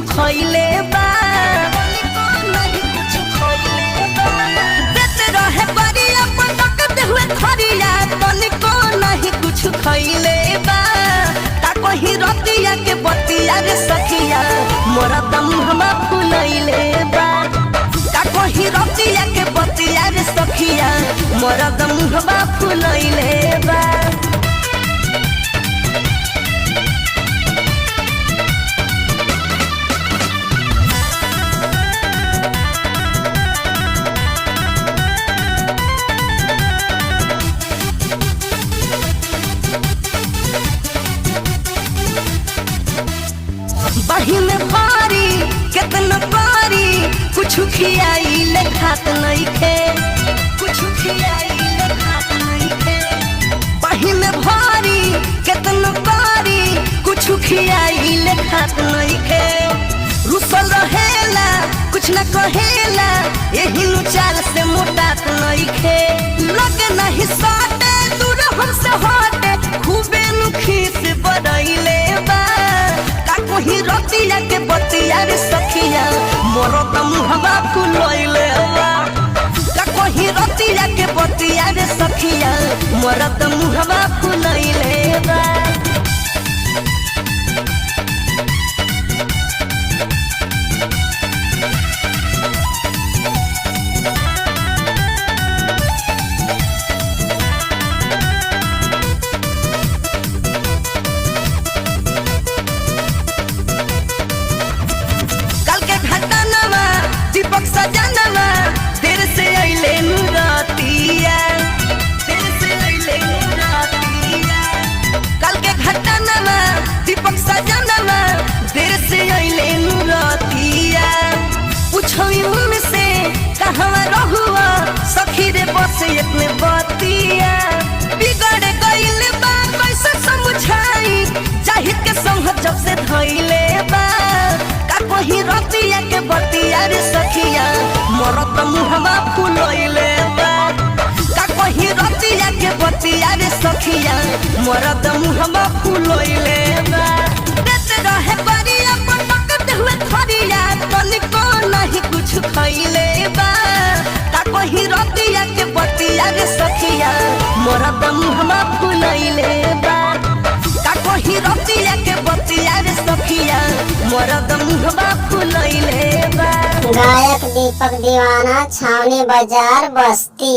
खइले बा देते रहे बरिया पटकते हुए थरिया तनिको नहीं कुछ खइले बा ता कहीं रतिया के बतिया रे सखिया मोरा दम हमा फुलैले बा ता कहीं रतिया के बतिया रे सखिया मोरा दम हमा फुलैले बा। बही में भारी कितना पारी कुछ खियाई ले खात नहीं खे कुछ खियाई ले खात नहीं खे बही में भारी कितना पारी कुछ खियाई ले खात नहीं खे रुसल रहेला कुछ न कहेला यही नु चाल से मोटात नहीं खे लगे नहीं साटे दूर हमसे हटे खूबे नु खीस बरैले बा कहीं रतिया के बतिया रे सखिया मोरो दम हवा फुलैले बा कहीं रतिया के बतिया रे सखिया मोरो दम हवा फुलैले बा। दीपक सजनवा देर से अइले नुरतिया देर से अइले नुरतिया कल के घटनवा दीपक सजनवा देर से अइले नुरतिया पूछई उनसे कहां रहुआ सखी रे बस इतने बतिया बिगड़ गइल बा कैसे समझाई जाहिद के संग जब से धइले बा कहीं रतिया के बतिया रे सखिया मोर दम हवा फुलैले बा कहीं रतिया के बतिया रे सखिया मोर दम हवा फुलैले बा देते रहे बरिया पटकते हुए थरिया तनिको नहीं कुछ खइले बा कहीं रतिया के बतिया रे सखिया मोर दम हवा फुलैले बा कहीं रतिया के बतिया रे सखिया मोर दम हवा फुलैले बा। गायक दीपक दीवाना, छावनी बाजार, बस्ती।